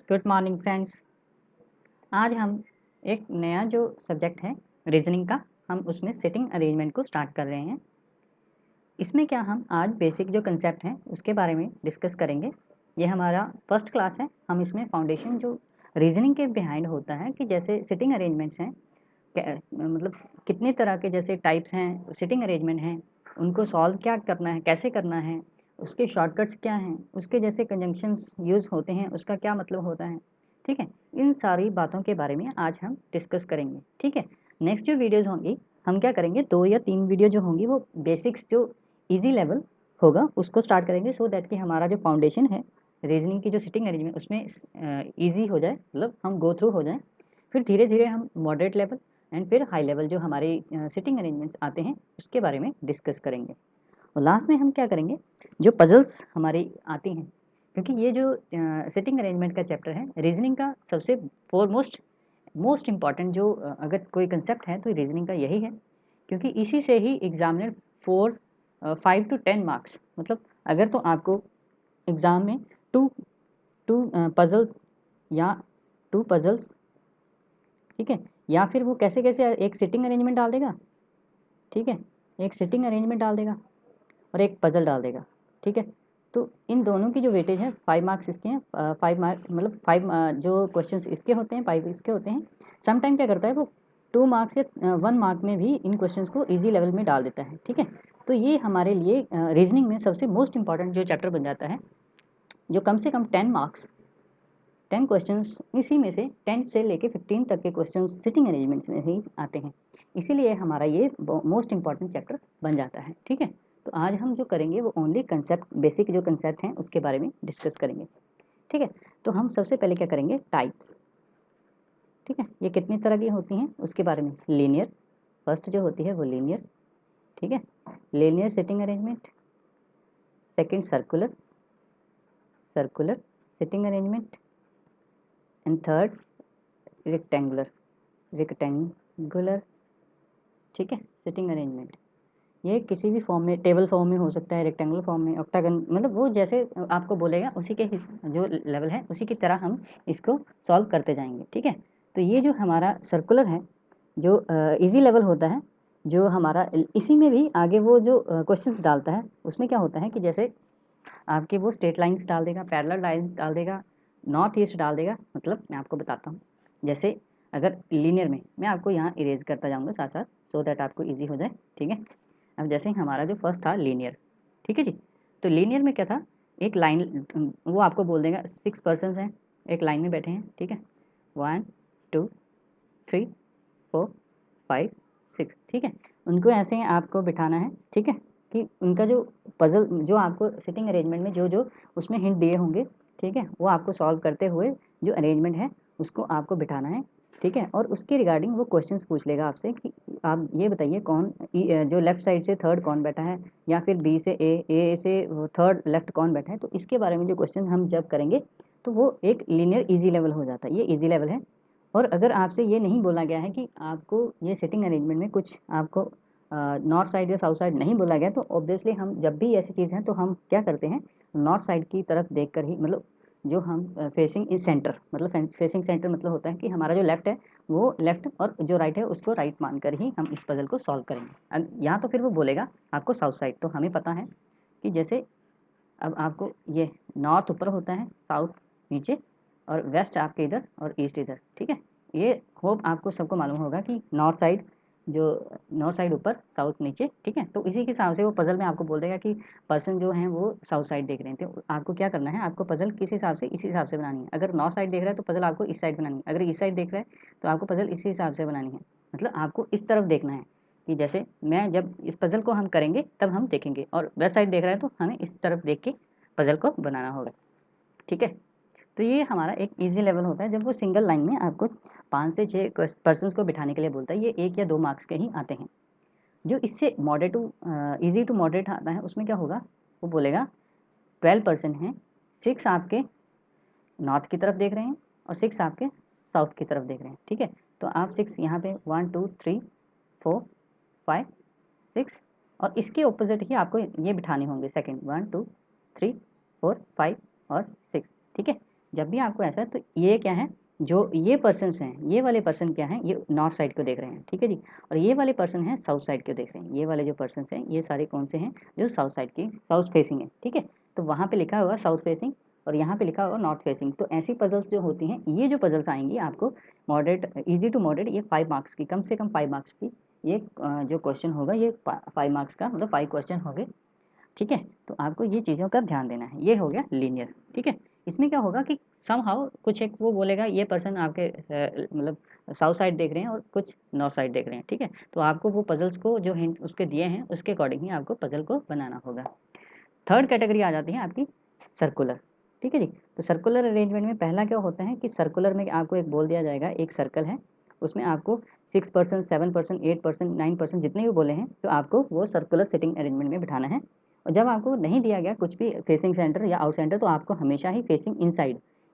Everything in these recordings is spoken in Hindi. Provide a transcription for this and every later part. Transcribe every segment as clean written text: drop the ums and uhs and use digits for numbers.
Good morning friends. आज हम एक नया जो सब्जेक्ट है रीजनिंग का, हम उसमें सिटिंग अरेंजमेंट को स्टार्ट कर रहे हैं। इसमें क्या हम आज बेसिक जो कंसेप्ट हैं उसके बारे में डिस्कस करेंगे। ये हमारा फर्स्ट क्लास है। हम इसमें फाउंडेशन जो रीजनिंग के बिहाइंड होता है कि जैसे सिटिंग अरेंजमेंट्स हैं, मतलब कितने तरह के जैसे टाइप्स हैं सिटिंग अरेंजमेंट हैं, उनको सॉल्व क्या करना है, कैसे करना है, उसके शॉर्टकट्स क्या हैं, उसके जैसे कंजंक्शंस यूज़ होते हैं उसका क्या मतलब होता है। ठीक है, इन सारी बातों के बारे में आज हम डिस्कस करेंगे। ठीक है, नेक्स्ट जो वीडियोज़ होंगी हम क्या करेंगे, 2 या 3 वीडियो जो होंगी वो बेसिक्स जो इजी लेवल होगा उसको स्टार्ट करेंगे, सो दैट कि हमारा जो फाउंडेशन है रीजनिंग की जो सिटिंग अरेंजमेंट उसमें ईजी हो जाए, मतलब हम गो थ्रू हो जाएँ। फिर धीरे धीरे हम मॉडरेट लेवल एंड फिर हाई लेवल जो हमारे सिटिंग अरेंजमेंट्स आते हैं उसके बारे में डिस्कस करेंगे। और लास्ट में हम क्या करेंगे, जो पजल्स हमारी आती हैं, क्योंकि ये जो सिटिंग अरेंजमेंट का चैप्टर है रीजनिंग का सबसे फोरमोस्ट मोस्ट इम्पॉर्टेंट जो अगर कोई कंसेप्ट है तो रीजनिंग का यही है, क्योंकि इसी से ही एग्जामिनर 5 to 10 मार्क्स, मतलब अगर तो आपको एग्ज़ाम में टू टू पजल्स या 2 पजल्स, ठीक है, या फिर वो कैसे कैसे एक सिटिंग अरेंजमेंट डाल देगा, ठीक है, एक सिटिंग अरेंजमेंट डाल देगा और एक पजल डाल देगा। ठीक है, तो इन दोनों की जो वेटेज है 5 मार्क्स इसके हैं, 5 मार्क मतलब 5 जो क्वेश्चंस इसके होते हैं 5 इसके होते हैं। समटाइम क्या करता है वो 2 मार्क्स या 1 मार्क में भी इन क्वेश्चंस को इजी लेवल में डाल देता है। ठीक है, तो ये हमारे लिए रीजनिंग में सबसे मोस्ट इंपॉर्टेंट जो चैप्टर बन जाता है, जो कम से कम 10 मार्क्स 10 क्वेश्चंस, इसी में से 10 से लेके 15 तक के क्वेश्चंस सिटिंग अरेंजमेंट्स में ही आते हैं, इसीलिए हमारा ये मोस्ट इंपॉर्टेंट चैप्टर बन जाता है। ठीक है, तो आज हम जो करेंगे वो ओनली कंसेप्ट, बेसिक जो कंसेप्ट हैं उसके बारे में डिस्कस करेंगे। ठीक है, तो हम सबसे पहले क्या करेंगे, टाइप्स। ठीक है, ये कितनी तरह की होती हैं उसके बारे में। लीनियर फर्स्ट जो होती है वो लीनियर, ठीक है, linear sitting arrangement. Second circular, circular sitting arrangement. And third rectangular, rectangular, ठीक है, सिटिंग अरेंजमेंट। ये किसी भी फॉर्म में, टेबल फॉर्म में हो सकता है, रेक्टेंगुलर फॉर्म में, ऑक्टागन, मतलब वो जैसे आपको बोलेगा उसी के जो लेवल है उसी की तरह हम इसको सॉल्व करते जाएंगे। ठीक है, तो ये जो हमारा सर्कुलर है जो इजी लेवल होता है, जो हमारा इसी में भी आगे वो जो क्वेश्चंस डालता है उसमें क्या होता है कि जैसे आपके वो स्ट्रेट लाइंस डाल देगा, पैरेलल लाइंस डाल देगा, नॉर्थ ईस्ट डाल देगा। मतलब मैं आपको बताता हूँ, जैसे अगर लीनियर में मैं आपको यहाँ इरेज करता जाऊँगा साथ साथ, सो दैट आपको ईजी हो जाए। ठीक है, अब जैसे हमारा जो फर्स्ट था लीनियर, ठीक है जी, तो लीनियर में क्या था, एक लाइन, वो आपको बोल देगा 6 पर्सन्स हैं, एक लाइन में बैठे हैं। ठीक है, 1 2 3 4 5 6, ठीक है, उनको ऐसे आपको बिठाना है। ठीक है, कि उनका जो पज़ल जो आपको सिटिंग अरेंजमेंट में जो जो उसमें हिंट दिए होंगे, ठीक है, वो आपको सॉल्व करते हुए जो अरेंजमेंट है उसको आपको बिठाना है। ठीक है, और उसके रिगार्डिंग वो क्वेश्चंस पूछ लेगा आपसे कि आप ये बताइए कौन जो लेफ्ट साइड से थर्ड कौन बैठा है, या फिर बी से ए से थर्ड लेफ्ट कौन बैठा है। तो इसके बारे में जो क्वेश्चन हम जब करेंगे तो वो एक लीनियर ईजी लेवल हो जाता है, ये ईजी लेवल है। और अगर आपसे ये नहीं बोला गया है कि आपको ये सिटिंग अरेंजमेंट में कुछ आपको नॉर्थ साइड या साउथ साइड नहीं बोला गया, तो ऑब्वियसली हम जब भी ऐसी चीज़ हैं तो हम क्या करते हैं, नॉर्थ साइड की तरफ देखकर ही, मतलब जो हम फेसिंग इन सेंटर, मतलब फेसिंग सेंटर मतलब होता है कि हमारा जो लेफ्ट है वो लेफ्ट और जो राइट है उसको राइट मानकर ही हम इस पजल को सॉल्व करेंगे। यहाँ तो फिर वो बोलेगा आपको साउथ साइड, तो हमें पता है कि जैसे अब आपको ये नॉर्थ ऊपर होता है, साउथ नीचे, और वेस्ट आपके इधर और ईस्ट इधर। ठीक है, ये होप आपको सबको मालूम होगा कि नॉर्थ साइड, जो नॉर्थ साइड ऊपर साउथ नीचे। ठीक है, तो इसी के हिसाब से वो पजल में आपको बोल देगा कि पर्सन जो हैं वो साउथ साइड देख रहे हैं, तो आपको क्या करना है, आपको पजल किस हिसाब से, इसी हिसाब से बनानी है। अगर नॉर्थ साइड देख रहा है तो पजल आपको इस साइड बनानी है, अगर इस साइड देख रहा है तो आपको पजल इसी हिसाब से बनानी है। मतलब आपको इस तरफ देखना है कि जैसे मैं जब इस पजल को हम करेंगे तब हम देखेंगे, और वेस्ट साइड देख रहा है तो हमें इस तरफ देख के पजल को बनाना होगा। ठीक है, तो ये हमारा एक इजी लेवल होता है जब वो सिंगल लाइन में आपको 5 से 6 पर्सन्स को बिठाने के लिए बोलता है। ये 1 या 2 मार्क्स के ही आते हैं। जो इससे moderate to easy to moderate आता है उसमें क्या होगा, वो बोलेगा 12 पर्सन हैं, 6 आपके नॉर्थ की तरफ देख रहे हैं और 6 आपके साउथ की तरफ देख रहे हैं। ठीक है, तो आप 6 यहाँ पे 1 2 3 4 5 6, और इसके ऑपोजिट ही आपको ये बिठाने होंगे सेकंड, 1 2 3 4 5 और 6। ठीक है, जब भी आपको ऐसा, तो ये क्या है, जो ये पर्सन्स हैं, ये वाले पर्सन क्या हैं, ये नॉर्थ साइड को देख रहे हैं, ठीक है जी, और ये वाले पर्सन हैं साउथ साइड को देख रहे हैं। ये वाले जो पर्सन्स हैं ये सारे कौन से हैं, जो साउथ साइड की, साउथ फेसिंग है, ठीक है। तो वहाँ पे लिखा होगा साउथ फेसिंग और यहाँ पे लिखा होगा नॉर्थ फेसिंग। तो ऐसी पजल्स जो होती हैं, ये जो पजल्स आएंगी आपको मॉडरेट, ईजी टू मॉडरेट, ये 5 मार्क्स की, कम से कम 5 मार्क्स की ये जो क्वेश्चन होगा, ये 5 मार्क्स का, मतलब 5 क्वेश्चन हो गए, ठीक है। तो आपको ये चीज़ों का ध्यान देना है। ये हो गया लीनियर, ठीक है। इसमें क्या होगा कि समहाउ कुछ एक वो बोलेगा, ये पर्सन आपके मतलब साउथ साइड देख रहे हैं और कुछ नॉर्थ साइड देख रहे हैं, ठीक है। तो आपको वो पजल्स को जो हिंट उसके दिए हैं उसके अकॉर्डिंग ही आपको पजल को बनाना होगा। थर्ड कैटेगरी आ जाती है आपकी सर्कुलर, ठीक है जी। तो सर्कुलर अरेंजमेंट में पहला क्या होता है कि सर्कुलर में आपको एक बोल दिया जाएगा, एक सर्कल है, उसमें आपको 6%, 7%, 8%, 9% जितने भी बोले हैं, तो आपको वो सर्कुलर सिटिंग अरेंजमेंट में बिठाना है। और जब आपको नहीं दिया गया कुछ भी फेसिंग सेंटर या आउट सेंटर, तो आपको हमेशा ही फेसिंग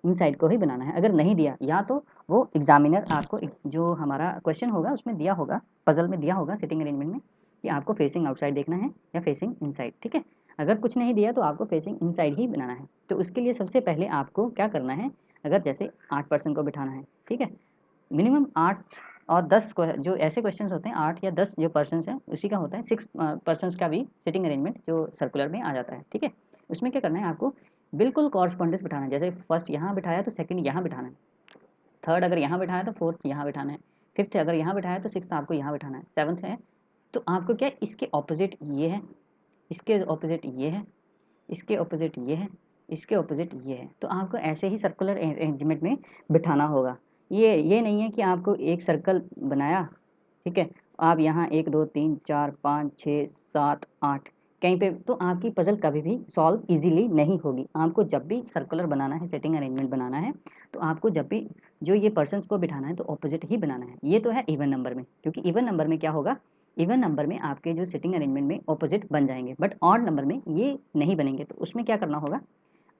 इनसाइड को ही बनाना है। अगर नहीं दिया, या तो वो एग्जामिनर आपको जो हमारा क्वेश्चन होगा उसमें दिया होगा, पजल में दिया होगा सिटिंग अरेंजमेंट में, कि आपको फेसिंग आउटसाइड देखना है या फेसिंग इनसाइड, ठीक है। अगर कुछ नहीं दिया तो आपको फेसिंग इनसाइड ही बनाना है। तो उसके लिए सबसे पहले आपको क्या करना है, अगर जैसे 8% को बिठाना है, ठीक है, मिनिमम 8 और 10 जो ऐसे क्वेश्चन होते हैं, 8 या 10 जो पर्सन हैं, उसी का होता है 6 पर्सन का भी सिटिंग अरेंजमेंट जो सर्कुलर में आ जाता है, ठीक है। उसमें क्या करना है, आपको बिल्कुल कॉरस्पॉन्डेंस बिठाना है। जैसे फर्स्ट यहाँ बिठाया तो सेकंड यहाँ बिठाना है, थर्ड अगर यहाँ बिठाया तो फोर्थ यहाँ बिठाना है, फिफ्थ अगर यहाँ बिठाया तो सिक्स आपको यहाँ बिठाना है, सेवन्थ है तो आपको क्या, इसके ऑपोजिट ये है, इसके ऑपोजिट ये है, इसके ऑपोजिट ये है, इसके ऑपोजिट ये है। तो आपको ऐसे ही सर्कुलर अरेंजमेंट में बिठाना होगा। ये नहीं है कि आपको एक सर्कल बनाया, ठीक है, आप यहाँ 1 2 3 4 5 6 7 8 कहीं पे, तो आपकी पजल कभी भी सॉल्व इजीली नहीं होगी। आपको जब भी सर्कुलर बनाना है, सेटिंग अरेंजमेंट बनाना है, तो आपको जब भी जो ये पर्सन्स को बिठाना है तो ऑपोजिट ही बनाना है। ये तो है इवन नंबर में, क्योंकि इवन नंबर में क्या होगा, इवन नंबर में आपके जो सिटिंग अरेंजमेंट में ऑपोजिट बन जाएंगे, बट ऑड नंबर में ये नहीं बनेंगे। तो उसमें क्या करना होगा,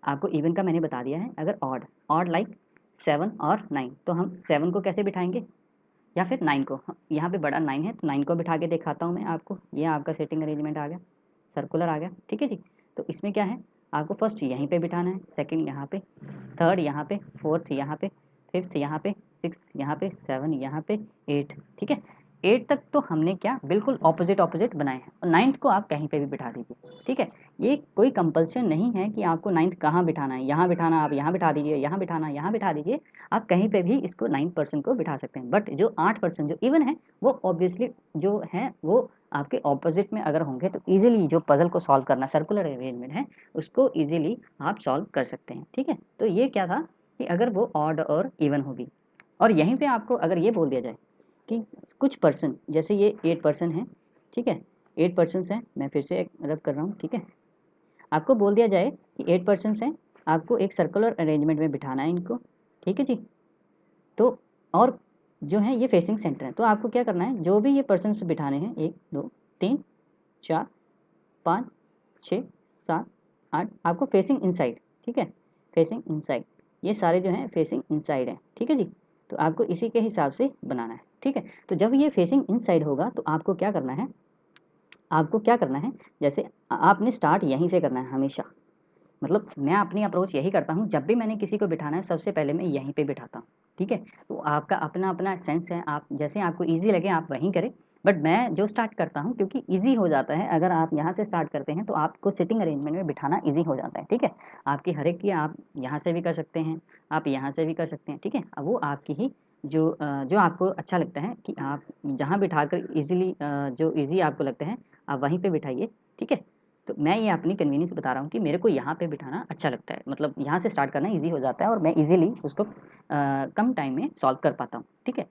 आपको इवन का मैंने बता दिया है। अगर ऑड, ऑड लाइक 7 और 9, तो हम 7 को कैसे बिठाएंगे, या फिर 9 को, यहाँ पे बड़ा 9 है तो 9 को बिठा के दिखाता हूँ मैं आपको। ये आपका सेटिंग अरेंजमेंट आ गया, सर्कुलर आ गया, ठीक है जी। तो इसमें क्या है, आपको फर्स्ट यहीं पे बिठाना है, सेकंड यहाँ पे, थर्ड यहाँ पे, फोर्थ यहाँ पे, फिफ्थ यहाँ पे, सिक्स यहाँ पे, सेवन यहाँ पे, एट, ठीक है। 8 तक तो हमने क्या बिल्कुल ऑपोजिट ऑपोजिट बनाए हैं, और 9th को आप कहीं पे भी बिठा दीजिए, ठीक है। ये कोई कंपल्सन नहीं है कि आपको 9th कहाँ बिठाना है, यहाँ बिठाना, आप यहाँ बिठा दीजिए, यहाँ बिठाना, यहाँ बिठा दीजिए, आप कहीं पे भी इसको 9% को बिठा सकते हैं। बट जो 8% जो इवन है, वो ऑब्वियसली जो है वो आपके ऑपोजिट में अगर होंगे, तो इजीली जो पजल को सॉल्व करना, सर्कुलर अरेंजमेंट है, उसको इजीली आप सॉल्व कर सकते हैं, ठीक है। तो ये क्या था कि अगर वो ऑड और इवन होगी, और यहीं पे आपको अगर ये बोल दिया जाए कि कुछ पर्सन, जैसे ये 8% है, ठीक है, 8 पर्सन्स हैं, मैं फिर से रब कर रहा हूँ, ठीक है। आपको बोल दिया जाए कि 8 पर्सन्स हैं, आपको एक सर्कुलर अरेंजमेंट में बिठाना है इनको, ठीक है जी। तो और जो है ये फेसिंग सेंटर है, तो आपको क्या करना है, जो भी ये पर्सन्स बिठाने हैं, 1 2 3 4 5 6 7 8, आपको फेसिंग इनसाइड, ठीक है, फेसिंग इनसाइड, ये सारे जो हैं फेसिंग इनसाइड हैं, ठीक है जी। तो आपको इसी के हिसाब से बनाना है, ठीक है। तो जब ये फेसिंग इनसाइड होगा तो आपको क्या करना है, आपको क्या करना है, जैसे आपने स्टार्ट यहीं से करना है हमेशा। मतलब मैं अपनी अप्रोच यही करता हूँ, जब भी मैंने किसी को बिठाना है सबसे पहले मैं यहीं पे बिठाता हूँ, ठीक है। तो आपका अपना अपना सेंस है, आप जैसे आपको इजी लगे आप वहीं करें, बट मैं जो स्टार्ट करता हूँ, क्योंकि इजी हो जाता है, अगर आप यहाँ से स्टार्ट करते हैं तो आपको सिटिंग अरेंजमेंट में बिठाना इजी हो जाता है, ठीक है। आपकी हर एक की आप यहाँ से भी कर सकते हैं, आप यहाँ से भी कर सकते हैं, ठीक है। अब वो आपकी ही जो आपको अच्छा लगता है कि आप जहाँ बिठाकर इजीली, जो इजी आपको लगता है आप वहीं पे बिठाइए, ठीक है। तो मैं ये अपनी कन्वीनियंस बता रहा हूँ कि मेरे को यहाँ पे बिठाना अच्छा लगता है, मतलब यहाँ से स्टार्ट करना इजी हो जाता है और मैं इजीली उसको कम टाइम में सॉल्व कर पाता हूँ, ठीक है।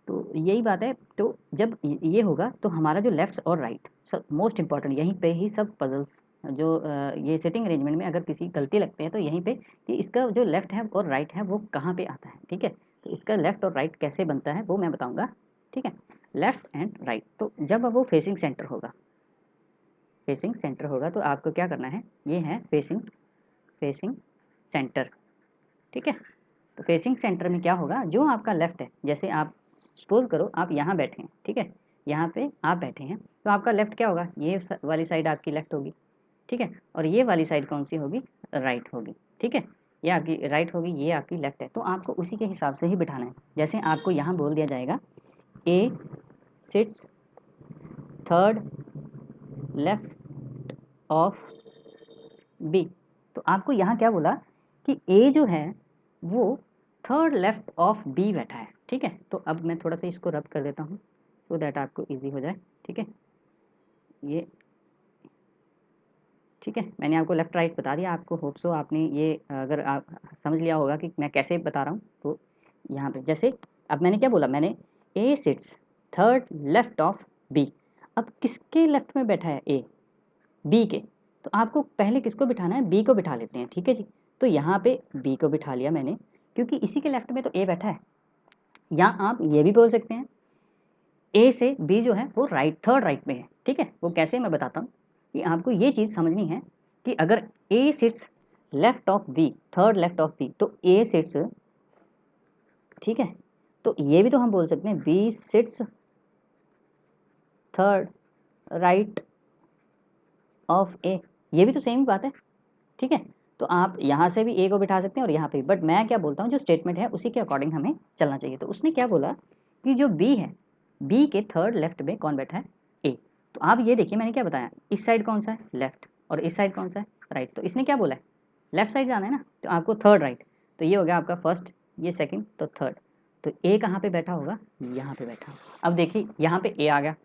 तो यही बात है। तो जब ये होगा तो हमारा जो लेफ्ट और राइट, सब मोस्ट इंपॉर्टेंट, यहीं पे ही सब पजल्स जो ये सेटिंग अरेंजमेंट में अगर किसी गलती लगते हैं तो यहीं पे कि इसका जो लेफ्ट है और राइट है वो कहाँ पे आता है, ठीक है। तो इसका लेफ्ट और राइट कैसे बनता है वो मैं बताऊँगा, ठीक है। लेफ्ट एंड राइट, तो जब वो फेसिंग सेंटर होगा, फेसिंग सेंटर होगा तो आपको क्या करना है, ये है फेसिंग फेसिंग सेंटर, ठीक है। तो फेसिंग सेंटर में क्या होगा, जो आपका लेफ्ट है, जैसे आप सपोज करो आप यहाँ बैठे हैं, ठीक है, यहाँ पे आप बैठे हैं, तो आपका लेफ्ट क्या होगा, ये वाली साइड आपकी लेफ्ट होगी, ठीक है, और ये वाली साइड कौन सी होगी, राइट होगी, ठीक है। ये आपकी राइट होगी, ये आपकी लेफ्ट है, तो आपको उसी के हिसाब से ही बिठाना है। जैसे आपको यहाँ बोल दिया जाएगा A sits third left of B, तो आपको यहाँ क्या बोला कि ए जो है वो थर्ड लेफ्ट ऑफ बी बैठा है, ठीक है। तो अब मैं थोड़ा सा इसको रब कर देता हूँ सो दैट आपको इजी हो जाए, ठीक है। ये ठीक है, मैंने आपको लेफ़्ट राइट बता दिया, आपको होप सो आपने ये अगर आप समझ लिया होगा कि मैं कैसे बता रहा हूँ। तो यहाँ पे जैसे अब मैंने क्या बोला, मैंने A sits third left of B. अब किसके लेफ्ट में बैठा है ए? बी के। तो आपको पहले किसको बिठाना है? बी को बिठा लेते हैं, ठीक है जी। तो यहाँ पे बी को बिठा लिया मैंने, क्योंकि इसी के लेफ्ट में तो ए बैठा है। या आप ये भी बोल सकते हैं ए से बी जो है वो राइट थर्ड राइट में है, ठीक है। वो कैसे मैं बताता हूँ कि आपको ये चीज़ समझनी है कि अगर A sits left of B third left of B, तो ए सिट्स, ठीक है, तो ये भी तो हम बोल सकते हैं B sits third right of A, ये भी तो सेम ही बात है, ठीक है। तो आप यहाँ से भी ए को बिठा सकते हैं और यहाँ पे भी, बट मैं क्या बोलता हूँ जो स्टेटमेंट है उसी के अकॉर्डिंग हमें चलना चाहिए। तो उसने क्या बोला कि जो बी है, बी के थर्ड लेफ्ट में कौन बैठा है? ए। तो आप ये देखिए मैंने क्या बताया, इस साइड कौन सा है? लेफ्ट, और इस साइड कौन सा है? राइट। तो इसने क्या बोला है? लेफ्ट साइड जाना है ना, तो आपको थर्ड राइट, तो ये हो गया आपका फर्स्ट, ये सेकंड, तो थर्ड। तो ए कहाँ पे बैठा होगा? यहाँ पे बैठा। अब देखिए यहाँ पे ए आ गया।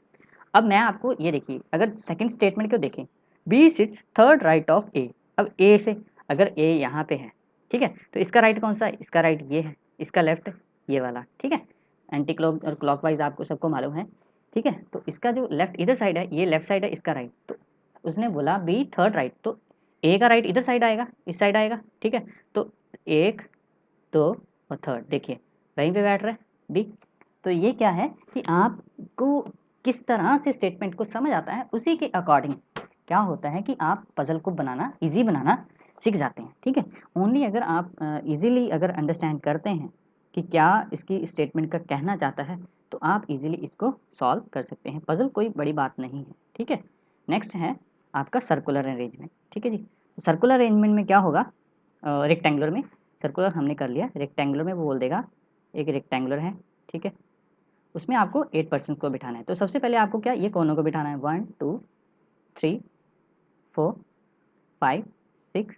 अब मैं आपको ये देखिए, अगर सेकंड स्टेटमेंट को देखें, B sits third right of A. अब ए से अगर ए यहाँ पे है, ठीक है, तो इसका राइट कौन सा है? इसका राइट ये है, इसका लेफ्ट ये वाला, ठीक है। एंटी क्लॉक और क्लॉकवाइज आपको सबको मालूम है, ठीक है। तो इसका जो लेफ्ट इधर साइड है, ये लेफ्ट साइड है, इसका राइट। तो उसने बोला बी थर्ड राइट, तो ए का राइट इधर साइड आएगा, इस साइड आएगा, ठीक है। तो एक, दो और थर्ड, देखिए वहीं पे बैठ रहा है बी। तो ये क्या है कि आपको किस तरह से स्टेटमेंट को समझ आता है, उसी के अकॉर्डिंग क्या होता है कि आप पजल को बनाना, इजी बनाना सीख जाते हैं, ठीक है। ओनली अगर आप इजीली अगर अंडरस्टैंड करते हैं कि क्या इसकी स्टेटमेंट का कहना चाहता है, तो आप इजीली इसको सॉल्व कर सकते हैं। पजल कोई बड़ी बात नहीं है, ठीक है। नेक्स्ट है आपका सर्कुलर अरेंजमेंट, ठीक है जी। सर्कुलर अरेंजमेंट में क्या होगा, रेक्टेंगुलर में, सर्कुलर हमने कर लिया, रेक्टेंगुलर में वो बोल देगा एक रेक्टेंगुलर है, ठीक है, उसमें आपको 8 पर्सन्स को बिठाना है। तो सबसे पहले आपको क्या, ये कोनों को बिठाना है, 1 2 3 4 5 6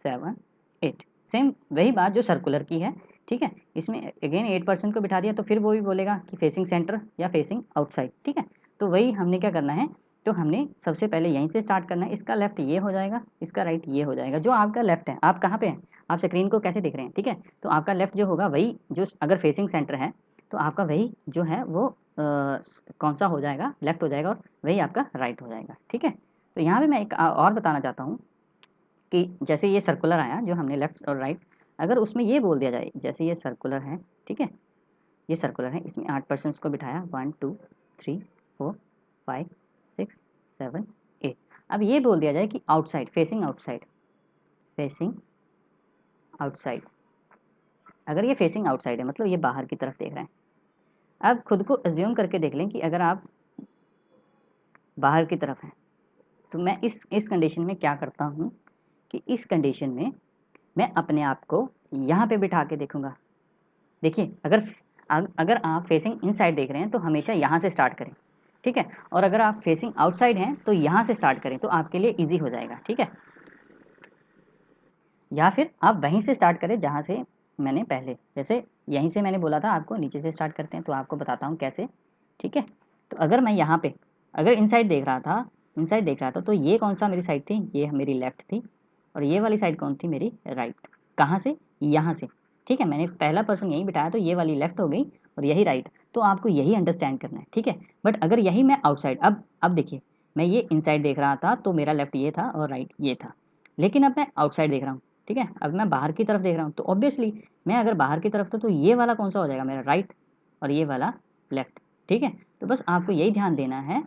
7 8। सेम वही बात जो सर्कुलर की है, ठीक है। इसमें अगेन 8% को बिठा दिया, तो फिर वो भी बोलेगा कि फेसिंग सेंटर या फेसिंग आउटसाइड, ठीक है। तो वही हमने क्या करना है, तो हमने सबसे पहले यहीं से स्टार्ट करना है। इसका लेफ्ट ये हो जाएगा, इसका राइट ये हो जाएगा। जो आपका लेफ्ट है, आप कहाँ पे हैं, आप स्क्रीन को कैसे देख रहे हैं, ठीक है। तो आपका लेफ्ट जो होगा वही, जो अगर फेसिंग सेंटर है तो आपका वही जो है वो कौन सा हो जाएगा, लेफ्ट हो जाएगा, और वही आपका राइट हो जाएगा, ठीक है। तो यहाँ पे मैं एक और बताना चाहता हूँ कि जैसे ये सर्कुलर आया जो हमने लेफ्ट और राइट, अगर उसमें ये बोल दिया जाए जैसे ये सर्कुलर है, ठीक है, ये सर्कुलर है, इसमें 8 पर्सन्स को बिठाया, 1 2 3 4 5 6 7 8। अब ये बोल दिया जाए कि outside, facing outside, facing outside. अगर ये फेसिंग आउटसाइड है मतलब ये बाहर की तरफ देख रहे हैं। अब खुद को अज्यूम करके देख लें कि अगर आप बाहर की तरफ हैं, तो मैं इस कंडीशन में क्या करता हूँ कि इस कंडीशन में मैं अपने आप को यहाँ पे बिठा के देखूँगा। देखिए अगर आप फेसिंग इनसाइड देख रहे हैं तो हमेशा यहाँ से स्टार्ट करें, ठीक है। और अगर आप फेसिंग आउटसाइड हैं तो यहाँ से स्टार्ट करें, तो आपके लिए इजी हो जाएगा, ठीक है। या फिर आप वहीं से स्टार्ट करें जहाँ से मैंने पहले, जैसे यहीं से मैंने बोला था आपको नीचे से स्टार्ट करते हैं, तो आपको बताता हूँ कैसे, ठीक है। तो अगर मैं यहाँ पे अगर इनसाइड देख रहा था, इनसाइड देख रहा था, तो ये कौन सा मेरी साइड थी, ये मेरी लेफ्ट थी, और ये वाली साइड कौन थी, मेरी राइट। कहाँ से? यहाँ से, ठीक है। मैंने पहला पर्सन यहीं बिठाया तो ये वाली लेफ्ट हो गई और यही राइट। तो आपको यही अंडरस्टैंड करना है, ठीक है। बट अगर यही मैं आउटसाइड, अब देखिए मैं ये इनसाइड देख रहा था तो मेरा लेफ्ट ये था और राइट ये था, लेकिन अब मैं आउटसाइड देख रहा हूँ, ठीक है। अब मैं बाहर की तरफ देख रहा हूँ, तो ऑब्वियसली मैं अगर बाहर की तरफ था तो ये वाला कौन सा हो जाएगा, मेरा राइट, और ये वाला लेफ्ट, ठीक है। तो बस आपको यही ध्यान देना है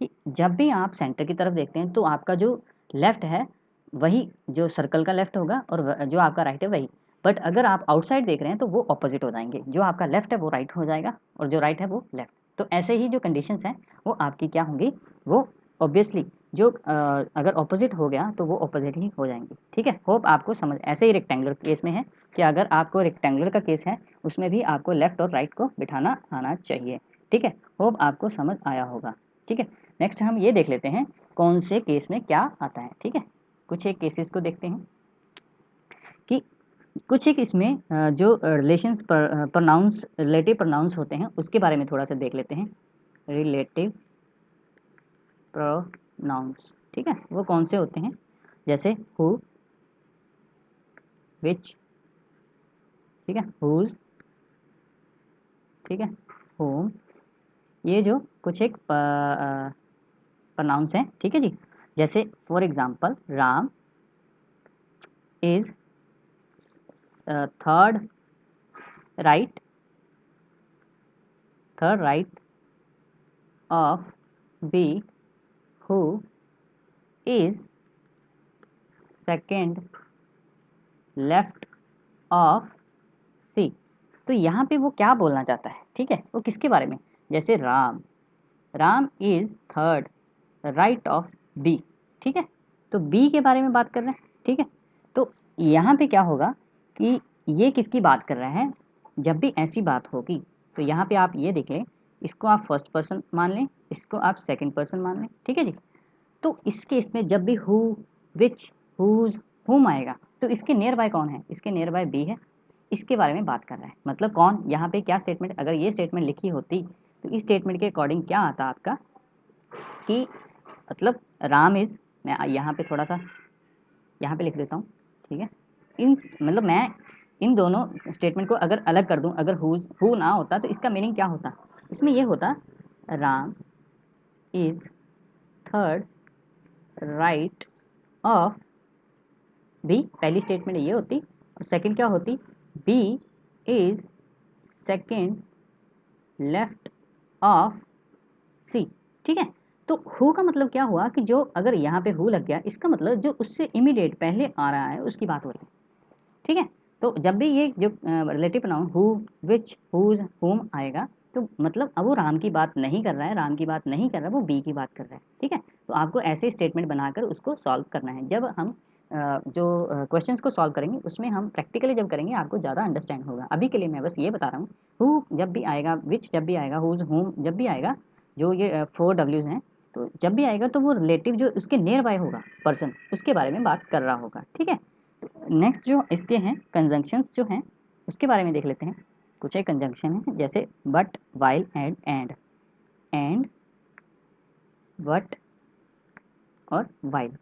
कि जब भी आप सेंटर की तरफ देखते हैं तो आपका जो लेफ्ट है वही जो सर्कल का लेफ्ट होगा, और जो आपका राइट है वही। बट अगर आप आउटसाइड देख रहे हैं तो वो ऑपोजिट हो जाएंगे, जो आपका लेफ्ट है वो राइट हो जाएगा और जो राइट है वो लेफ्ट। तो ऐसे ही जो कंडीशंस हैं वो आपकी क्या होंगी, वो ऑब्वियसली जो अगर ऑपोजिट हो गया तो वो ऑपोजिट ही हो जाएंगे। ठीक है, होप आपको समझ। ऐसे ही रेक्टेंगुलर केस में है कि अगर आपको रेक्टेंगुलर का केस है उसमें भी आपको लेफ्ट और राइट को बिठाना आना चाहिए। ठीक है, होप आपको समझ आया होगा। ठीक है, नेक्स्ट हम ये देख लेते हैं कौन से केस में क्या आता है। ठीक है, कुछ एक केसेस को देखते हैं कि कुछ एक इसमें जो रिलेशंस प्रोनाउंस रिलेटिव प्रोनाउंस होते हैं उसके बारे में थोड़ा सा देख लेते हैं। रिलेटिव प्रोनाउंस, ठीक है, वो कौन से होते हैं? जैसे हु, विच, ठीक है, हुज, ठीक है, होम, ये जो कुछ एक प्रोनाउंस हैं। ठीक है जी, जैसे for example Ram is third right of B, who is second left of C. तो यहाँ पे वो क्या बोलना चाहता है? ठीक है, वो किसके बारे में? जैसे Ram is third right of B. ठीक है, तो बी के बारे में बात कर रहे हैं। ठीक है, तो यहाँ पे क्या होगा कि ये किसकी बात कर रहा है? जब भी ऐसी बात होगी तो यहाँ पे आप ये देख लें, इसको आप फर्स्ट पर्सन मान लें, इसको आप सेकंड पर्सन मान लें। ठीक है जी, तो इस केस में जब भी हु, विच, हुज, हुम आएगा तो इसके नियर बाय कौन है? इसके नियर बाय बी है, इसके बारे में बात कर रहा है। मतलब कौन यहाँ पे क्या स्टेटमेंट, अगर ये स्टेटमेंट लिखी होती तो इस स्टेटमेंट के अकॉर्डिंग क्या आता आपका कि मतलब राम इज़, मैं यहाँ पे थोड़ा सा यहाँ पे लिख देता हूँ। ठीक है, इन मतलब मैं इन दोनों स्टेटमेंट को अगर अलग कर दूँ, अगर हु ना होता तो इसका मीनिंग क्या होता? इसमें ये होता Ram is third right of B, पहली स्टेटमेंट ये होती, और सेकंड क्या होती? B is second left of C. ठीक है, तो हु का मतलब क्या हुआ कि जो अगर यहाँ पे हु लग गया इसका मतलब जो उससे इमीडिएट पहले आ रहा है उसकी बात हो रही है। ठीक है, तो जब भी ये जो relative pronoun who, which, whose, whom आएगा तो मतलब अब वो राम की बात नहीं कर रहा है, राम की बात नहीं कर रहा है, वो बी की बात कर रहा है। ठीक है, तो आपको ऐसे स्टेटमेंट बनाकर उसको सॉल्व करना है। जब हम जो क्वेश्चंस को सॉल्व करेंगे उसमें हम प्रैक्टिकली जब करेंगे आपको ज़्यादा अंडरस्टैंड होगा। अभी के लिए मैं बस ये बता रहा हूँ, हु जब भी आएगा, विच जब भी आएगा, हुज, हुम जब भी आएगा, जो ये 4 डब्ल्यूज हैं, तो जब भी आएगा तो वो रिलेटिव जो उसके नियर बाय होगा पर्सन उसके बारे में बात कर रहा होगा। ठीक है, नेक्स्ट जो इसके हैं कंजंक्शंस जो हैं उसके बारे में देख लेते हैं। कुछ एक कंजंक्शन है जैसे बट, वाइल, एंड, बट और वाइल।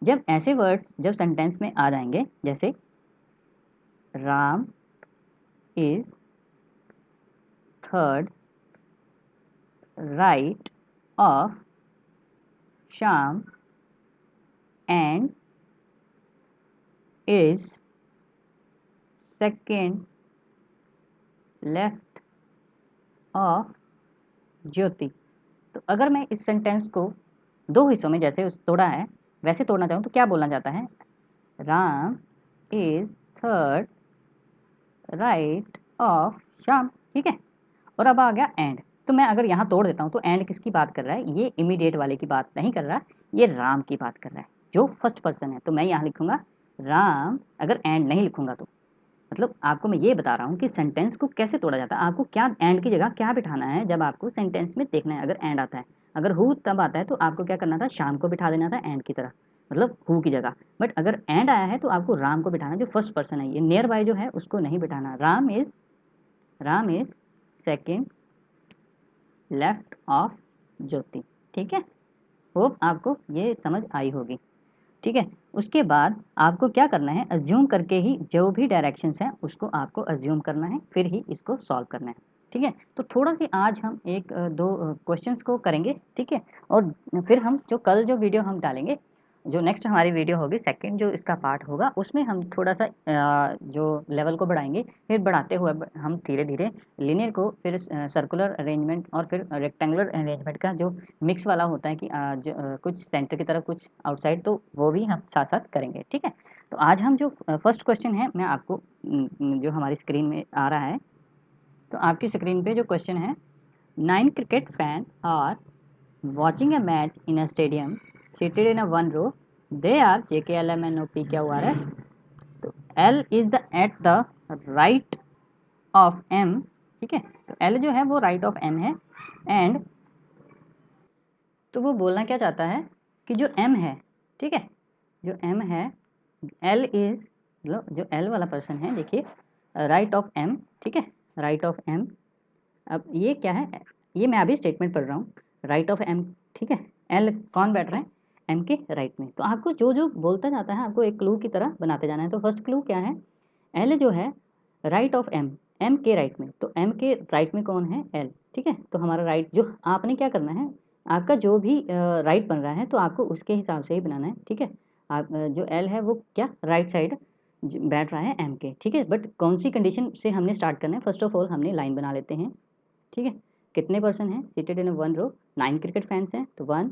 जब ऐसे वर्ड्स जब सेंटेंस में आ जाएंगे, जैसे Ram is third right of Shyam and is second left of Jyoti. तो अगर मैं इस सेंटेंस को दो हिस्सों में जैसे तोड़ा है वैसे तोड़ना चाहूँ तो क्या बोलना चाहता है? Ram is third right of Shyam. ठीक है, और अब आ गया एंड। तो मैं अगर यहाँ तोड़ देता हूँ तो एंड किसकी बात कर रहा है? ये इमीडिएट वाले की बात नहीं कर रहा, ये राम की बात कर रहा है जो फर्स्ट पर्सन है। तो मैं यहाँ लिखूंगा राम, अगर एंड नहीं लिखूंगा तो मतलब आपको मैं ये बता रहा हूँ कि सेंटेंस को कैसे तोड़ा जाता है, आपको क्या एंड की जगह क्या बिठाना है जब आपको सेंटेंस में देखना है। अगर एंड आता है, अगर हु तब आता है तो आपको क्या करना था? शाम को बिठा देना था एंड की तरह, मतलब हु की जगह। बट अगर एंड आया है तो आपको राम को बिठाना, जो फर्स्ट पर्सन है, ये नियर बाय जो है उसको नहीं बिठाना। Ram is second left of Jyoti. ठीक है, होप आपको ये समझ आई होगी। ठीक है, उसके बाद आपको क्या करना है? अज्यूम करके ही जो भी डायरेक्शंस हैं उसको आपको अज्यूम करना है, फिर ही इसको सॉल्व करना है। ठीक है, तो थोड़ा सी आज हम एक दो क्वेश्चंस को करेंगे। ठीक है, और फिर हम जो कल जो वीडियो हम डालेंगे, जो नेक्स्ट हमारी वीडियो होगी सेकंड जो इसका पार्ट होगा, उसमें हम थोड़ा सा जो लेवल को बढ़ाएंगे, फिर बढ़ाते हुए हम धीरे धीरे लिनियर को, फिर सर्कुलर अरेंजमेंट और फिर रेक्टेंगुलर अरेंजमेंट का जो मिक्स वाला होता है कि कुछ सेंटर की तरफ कुछ आउटसाइड, तो वो भी हम साथ साथ करेंगे। ठीक है, तो आज हम जो फर्स्ट क्वेश्चन है मैं आपको जो हमारी स्क्रीन में आ रहा है, तो आपकी स्क्रीन पे जो क्वेश्चन है, 9 cricket fan are watching a match in a stadium seated in a one row, they are J, K, L, M, N, O, P, Q, R, S. तो L is the at the right of M, ठीक है, तो L जो है वो right of M है, and तो वो बोलना क्या चाहता है कि जो M है, ठीक है, जो M है, L is मतलब जो L वाला पर्सन है, देखिए राइट ऑफ M, ठीक है, राइट ऑफ M। अब ये क्या है, ये मैं अभी स्टेटमेंट पढ़ रहा हूँ, राइट ऑफ M, ठीक है, L कौन बैठ रहा है, M के राइट में। तो आपको जो जो बोलता जाता है आपको एक क्लू की तरह बनाते जाना है। तो फर्स्ट क्लू क्या है, L जो है राइट ऑफ M, M के राइट में, तो M के राइट में कौन है, L, ठीक है। तो हमारा राइट, जो आपने क्या करना है, आपका जो भी राइट बन रहा है तो आपको उसके हिसाब से ही बनाना है, ठीक है। आप जो L है वो क्या राइट साइड बैठ रहा है M के, ठीक है। बट कौन सी कंडीशन से हमने स्टार्ट करना है, फर्स्ट ऑफ ऑल हमने लाइन बना लेते हैं, ठीक है। कितने पर्सन हैं seated in one row, 9 cricket fans हैं, तो 1,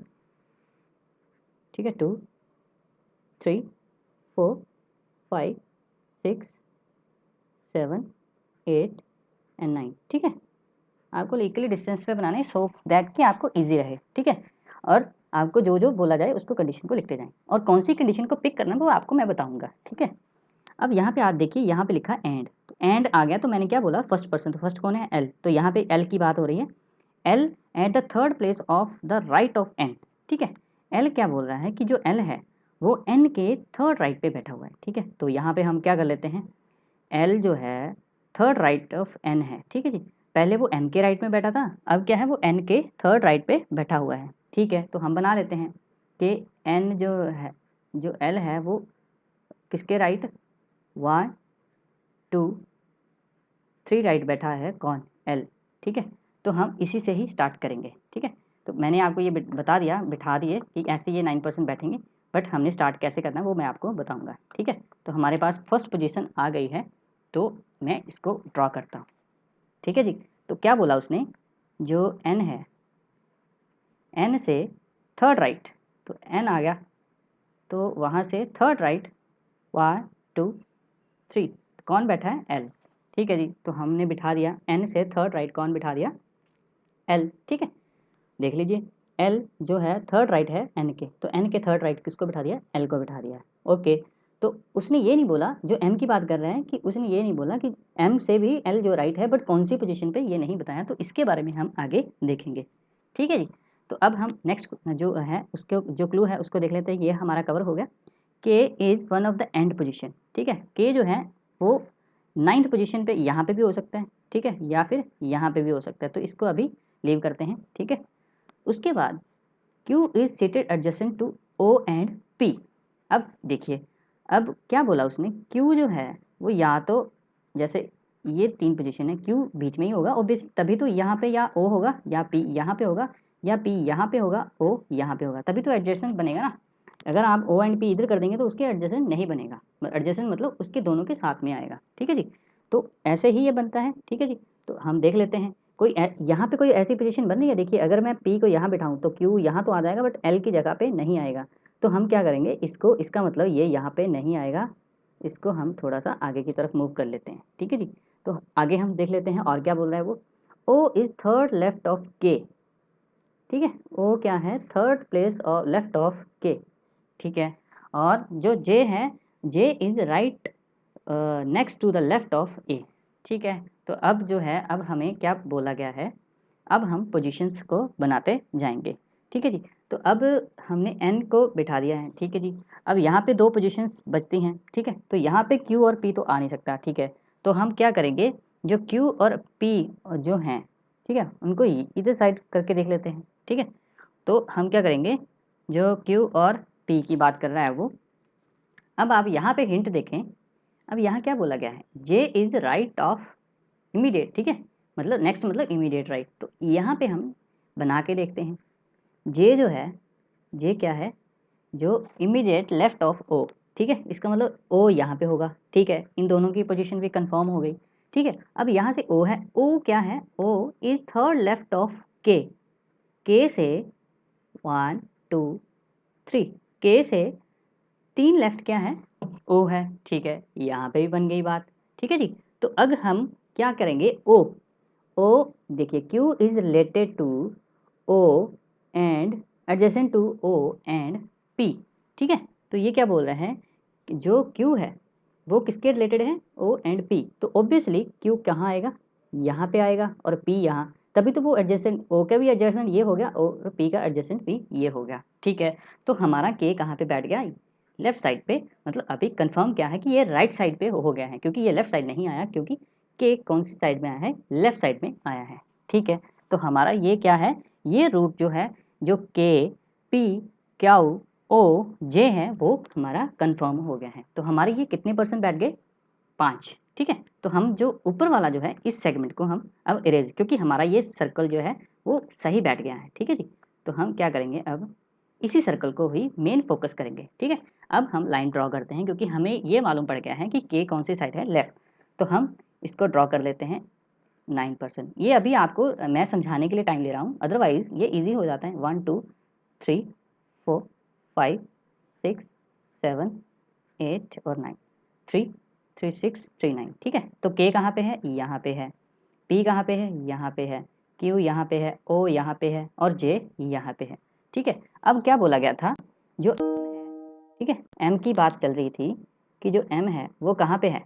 ठीक है, 2, 3, 4, 5, 6, 7, 8 एंड 9, ठीक है। आपको इक्वली डिस्टेंस पे बनाना है सो दैट कि आपको इजी रहे, ठीक है। और आपको जो जो बोला जाए उसको कंडीशन को लिखते जाएं, और कौन सी कंडीशन को पिक करना है वो आपको मैं बताऊंगा, ठीक है। अब यहाँ पे आप देखिए, यहाँ पे लिखा एंड, तो एंड आ गया, तो मैंने क्या बोला, फर्स्ट पर्सन, तो फर्स्ट कौन है, L, तो यहाँ पे L की बात हो रही है, L at the third place of the right of N, ठीक है। L क्या बोल रहा है कि जो L है वो N के थर्ड राइट पे बैठा हुआ है, ठीक है। तो यहाँ पे हम क्या कर लेते हैं, L जो है थर्ड राइट ऑफ N है, ठीक है जी। पहले वो M के राइट में बैठा था, अब क्या है वो N के थर्ड राइट पे बैठा हुआ है, ठीक है। तो हम बना लेते हैं कि N जो है, जो L है वो किसके राइट, 1, 2, 3 राइट बैठा है कौन, L, ठीक है। तो हम इसी से ही स्टार्ट करेंगे, ठीक है। तो मैंने आपको ये बता दिया, बिठा दिए कि ऐसे ये 9% बैठेंगे, बट हमने स्टार्ट कैसे करना है वो मैं आपको बताऊंगा, ठीक है। तो हमारे पास फर्स्ट पोजीशन आ गई है, तो मैं इसको ड्रॉ करता हूँ, ठीक है जी। तो क्या बोला उसने, जो N है, N से थर्ड राइट, तो N आ गया, तो वहाँ से थर्ड राइट 1, 2, 3, कौन बैठा है, L, ठीक है जी। तो हमने बिठा दिया N से थर्ड राइट कौन बिठा दिया, L, ठीक है। देख लीजिए L जो है थर्ड राइट है N के, तो N के थर्ड राइट किसको बिठा दिया, L को बिठा दिया, ओके। तो उसने ये नहीं बोला, जो M की बात कर रहे हैं, कि उसने ये नहीं बोला कि M से भी L जो राइट है, बट कौन सी पोजीशन पे ये नहीं बताया, तो इसके बारे में हम आगे देखेंगे, ठीक है जी। तो अब हम नेक्स्ट जो है उसके जो क्लू है उसको देख लेते हैं। ये हमारा कवर हो गया, K is one of the end position, ठीक है। K जो है वो 9th पोजीशन पे यहाँ पे भी हो सकता है, ठीक है, या फिर यहाँ पे भी हो सकता है, तो इसको अभी लीव करते हैं, ठीक है। उसके बाद Q is seated adjacent to O and P। अब देखिए, अब क्या बोला उसने, Q जो है वो या तो, जैसे ये 3 पोजीशन है, Q बीच में ही होगा ऑब्वियसली, तभी तो यहाँ पे या O होगा, या P यहाँ पे होगा, या P यहाँ पे होगा, O यहाँ पे होगा, तभी तो एडजेसेंट बनेगा ना। अगर आप O एंड P इधर कर देंगे तो उसके एडजेसेंट नहीं बनेगा, एडजेसेंट मतलब उसके दोनों के साथ में आएगा, ठीक है जी। तो ऐसे ही ये बनता है, ठीक है जी। तो हम देख लेते हैं, कोई यहाँ पे कोई ऐसी पोजीशन बन रही है, देखिए अगर मैं P को यहाँ बिठाऊँ तो Q यहाँ तो आ जाएगा, बट L की जगह पे नहीं आएगा। तो हम क्या करेंगे, इसको, इसका मतलब ये यहाँ पे नहीं आएगा, इसको हम थोड़ा सा आगे की तरफ मूव कर लेते हैं, ठीक है जी। तो आगे हम देख लेते हैं और क्या बोल रहा है वो, O is third left of K, ठीक है, O क्या है, थर्ड प्लेस और लेफ्ट ऑफ K, ठीक है। और जो J है, J is right next to the left of A, ठीक है। तो अब जो है, अब हमें क्या बोला गया है, अब हम पोजीशंस को बनाते जाएंगे, ठीक है जी। तो अब हमने N को बिठा दिया है, ठीक है जी। अब यहाँ पे 2 पोजीशंस बचती हैं, ठीक है। तो यहाँ पे Q और P तो आ नहीं सकता, ठीक है। तो हम क्या करेंगे, जो Q और P जो हैं, ठीक है, उनको इधर साइड करके देख लेते हैं, ठीक है। तो हम क्या करेंगे, जो Q और P की बात कर रहा है वो, अब आप यहाँ पे हिंट देखें, अब यहाँ क्या बोला गया है, J is right of immediate, ठीक है, मतलब नेक्स्ट मतलब इमीडिएट राइट। तो यहाँ पे हम बना के देखते हैं, J जो है, J क्या है, जो इमीडिएट लेफ्ट ऑफ O, ठीक है, इसका मतलब O यहाँ पे होगा, ठीक है। इन दोनों की पोजीशन भी कंफर्म हो गई, ठीक है। अब यहाँ से O है, O क्या है, O is third left of K, K से 1, 2, 3, K से 3 लेफ्ट क्या है, O है, ठीक है। यहाँ पे भी बन गई बात, ठीक है जी। तो अब हम क्या करेंगे, O देखिए Q is related to O and adjacent to O and P, ठीक है। तो ये क्या बोल रहे हैं कि जो Q है वो किसके रिलेटेड है, O एंड P, तो ऑब्वियसली Q कहाँ आएगा, यहाँ पे आएगा और P यहाँ, तभी तो वो एडजेसेंट O का भी एडजेसेंट ये हो गया और P का एडजेसेंट P ये हो गया, ठीक है। तो हमारा K कहाँ पे बैठ गया, लेफ्ट साइड पे, मतलब अभी कंफर्म क्या है कि ये राइट साइड पे हो गया है, क्योंकि ये लेफ्ट साइड नहीं आया, क्योंकि K कौन सी साइड में आया है, लेफ्ट साइड में आया है, ठीक है। तो हमारा ये क्या है, ये रूट जो है, जो K P Q O J है वो हमारा कंफर्म हो गया है। तो हमारे ये कितने परसेंट बैठ गए, 5, ठीक है। तो हम जो ऊपर वाला जो है इस सेगमेंट को हम अब इरेज, क्योंकि हमारा ये सर्कल जो है वो सही बैठ गया है, ठीक है जी। तो हम क्या करेंगे, अब इसी सर्कल को ही मेन फोकस करेंगे, ठीक है। अब हम लाइन ड्रॉ करते हैं, क्योंकि हमें ये मालूम पड़ गया है कि K कौन सी साइड है, लेफ्ट। तो हम इसको ड्रॉ कर लेते हैं 9%। ये अभी आपको मैं समझाने के लिए टाइम ले रहा हूँ, अदरवाइज ये ईजी हो जाता है। 1 2 3 4 5 6 7 8 और 9, 3 3 6 3 9, ठीक है। तो K कहाँ पे है, यहाँ पे है, P कहाँ पे है, यहाँ पे है, Q यहाँ पे है, O यहाँ पे है और J यहाँ पे है, ठीक है। अब क्या बोला गया था, जो ठीक है M की बात चल रही थी कि जो M है वो कहाँ पे है,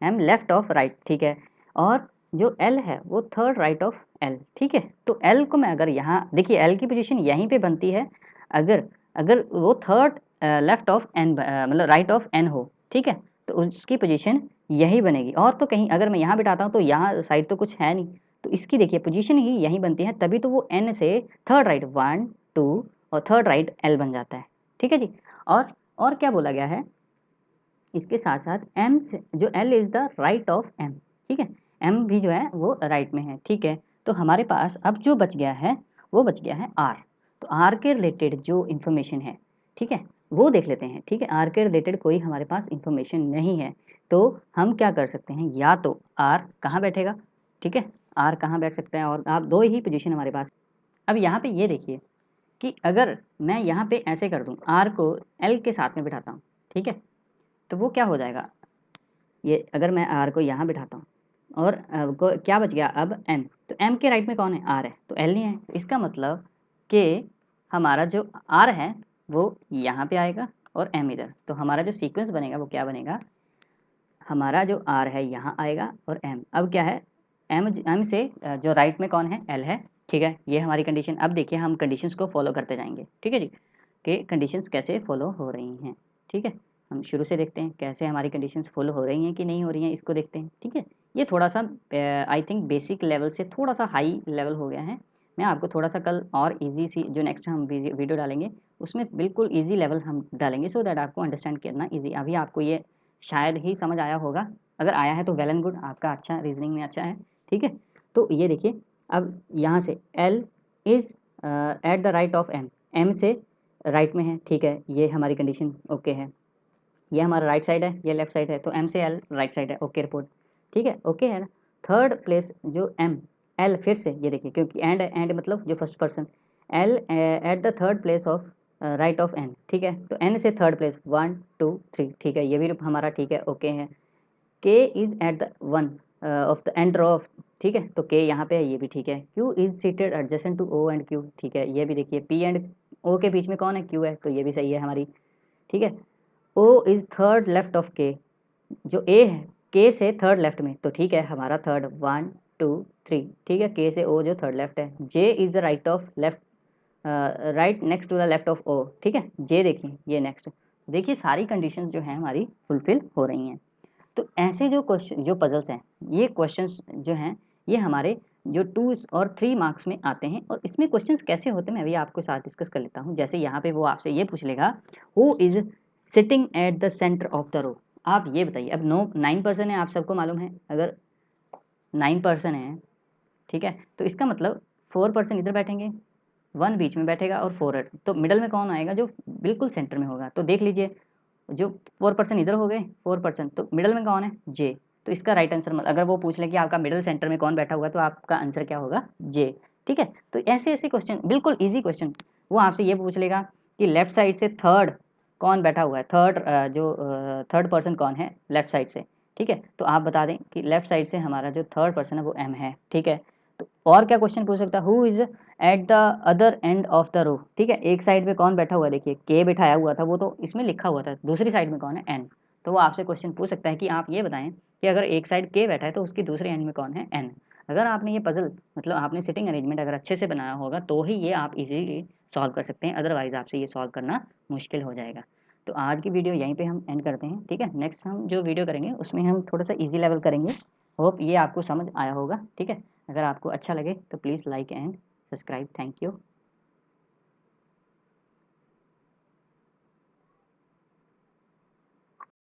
M लेफ्ट ऑफ राइट, ठीक है। और जो L है वो थर्ड राइट ऑफ L, ठीक है। तो L को मैं अगर यहाँ देखिए, L की पोजीशन यहीं पे बनती है, अगर अगर वो थर्ड लेफ्ट ऑफ N मतलब राइट ऑफ N हो, ठीक है, तो उसकी पोजीशन यही बनेगी। और तो कहीं अगर मैं यहाँ बिठाता हूँ तो यहाँ साइड तो कुछ है नहीं, तो इसकी देखिए पोजीशन ही यहीं बनती है, तभी तो वो N से थर्ड राइट 1 2 और थर्ड राइट L बन जाता है, ठीक है जी। और क्या बोला गया है, इसके साथ साथ M से जो L is the right of M, ठीक है। M भी जो है वो राइट में है, ठीक है। तो हमारे पास अब जो बच गया है वो बच गया है R। तो R के रिलेटेड जो इन्फॉर्मेशन है, ठीक है, वो देख लेते हैं, ठीक है। R के रिलेटेड कोई हमारे पास इन्फॉर्मेशन नहीं है, तो हम क्या कर सकते हैं, या तो R कहाँ बैठेगा, ठीक है, R कहाँ बैठ सकता है, और आप दो ही पोजीशन हमारे पास। अब यहाँ पे ये देखिए कि अगर मैं यहाँ पे ऐसे कर दूँ, R को L के साथ में बिठाता हूँ, ठीक है, तो वो क्या हो जाएगा, ये अगर मैं R को यहाँ बिठाता हूँ और क्या बच गया अब M, तो M के राइट में कौन है, R है, तो L नहीं है। तो इसका मतलब कि हमारा जो R है वो यहाँ पे आएगा और M इधर। तो हमारा जो सीक्वेंस बनेगा वो क्या बनेगा, हमारा जो R है यहाँ आएगा और M अब क्या है, M से जो राइट में कौन है, L है, ठीक है। ये हमारी कंडीशन। अब देखिए हम कंडीशंस को फॉलो करते जाएंगे, ठीक है जी, कि कंडीशंस कैसे फॉलो हो रही हैं, ठीक है। हम शुरू से देखते हैं कैसे हमारी कंडीशंस फॉलो हो रही हैं कि नहीं हो रही हैं, इसको देखते हैं, ठीक है। ये थोड़ा सा आई थिंक बेसिक लेवल से थोड़ा सा हाई लेवल हो गया है। मैं आपको थोड़ा सा कल और इजी सी जो नेक्स्ट हम वीडियो डालेंगे उसमें बिल्कुल इजी लेवल हम डालेंगे, सो दैट आपको अंडरस्टैंड करना इजी। अभी आपको ये शायद ही समझ आया होगा, अगर आया है तो वेल एंड गुड, आपका अच्छा रीजनिंग में अच्छा है, ठीक है। तो ये देखिए अब यहाँ से L is at the right of M, M से राइट में है, ठीक है, ये हमारी कंडीशन ओके है। ये हमारा राइट साइड है, ये लेफ्ट साइड है, तो M से L राइट साइड है, ओके रिपोर्ट, ठीक है, ओके है ना। थर्ड प्लेस जो M L फिर से ये देखिए, क्योंकि एंड मतलब जो first person, L at the third place of right of N, ठीक है। तो N से थर्ड प्लेस 1 2 3, ठीक है, ये भी हमारा ठीक है, ओके है। K is at the one of the end of, ठीक है, तो K यहाँ पे है, ये भी ठीक है। Q is seated adjacent to O and Q, ठीक है, ये भी देखिए। P एंड O के बीच में कौन है, Q है, तो ये भी सही है हमारी, ठीक है। O is third left of K, जो A है K से थर्ड लेफ्ट में, तो ठीक है हमारा थर्ड 1 2 3, ठीक है। K से O जो थर्ड लेफ्ट है। J is the right of left, right next to the left of O, ठीक है। J देखिए ये नेक्स्ट, देखिए सारी कंडीशंस जो हैं हमारी फुलफिल हो रही हैं। तो ऐसे जो क्वेश्चन जो पजल्स हैं, ये क्वेश्चंस जो हैं ये हमारे जो 2 और 3 मार्क्स में आते हैं। और इसमें क्वेश्चंस कैसे होते हैं मैं अभी आपके साथ डिस्कस कर लेता हूँ। जैसे यहाँ पे वो आपसे ये पूछ लेगा, who is sitting at the centre of the row. आप ये बताइए, अब 9% है, आप सबको मालूम है, अगर 9% है, ठीक है, तो इसका मतलब 4% इधर बैठेंगे, 1 बीच में बैठेगा और 4, तो मिडल में कौन आएगा, जो बिल्कुल सेंटर में होगा। तो देख लीजिए, जो 4% इधर हो गए 4%, तो मिडल में कौन है, J। तो इसका राइट आंसर, अगर वो पूछ ले कि आपका मिडल सेंटर में कौन बैठा हुआ है, तो आपका आंसर क्या होगा, J, ठीक है। तो ऐसे ऐसे क्वेश्चन बिल्कुल ईजी क्वेश्चन, वो आपसे ये पूछ लेगा कि लेफ्ट साइड से थर्ड कौन बैठा हुआ है, थर्ड पर्सन कौन है लेफ्ट साइड से, ठीक है। तो आप बता दें कि लेफ्ट साइड से हमारा जो थर्ड पर्सन है वो M है, ठीक है। तो और क्या क्वेश्चन पूछ सकता है, who is at the other end of the row, ठीक है। एक साइड पे कौन बैठा हुआ है, देखिए के बैठाया हुआ था, वो तो इसमें लिखा हुआ था, दूसरी साइड में कौन है, एन। तो वो आपसे क्वेश्चन पूछ सकता है कि आप ये बताएं कि अगर एक साइड के बैठा है तो उसकी दूसरे एंड में कौन है, एन। अगर आपने ये पजल मतलब आपने सिटिंग अरेंजमेंट अगर अच्छे से बनाया होगा तो ही ये आप इजीली सॉल्व कर सकते हैं, अदरवाइज आपसे ये सॉल्व करना मुश्किल हो जाएगा। तो आज की वीडियो यहीं पे हम एंड करते हैं, ठीक है। नेक्स्ट हम जो वीडियो करेंगे उसमें हम थोड़ा सा इजी लेवल करेंगे। होप ये आपको समझ आया होगा, ठीक है। अगर आपको अच्छा लगे तो please like and subscribe. Thank you.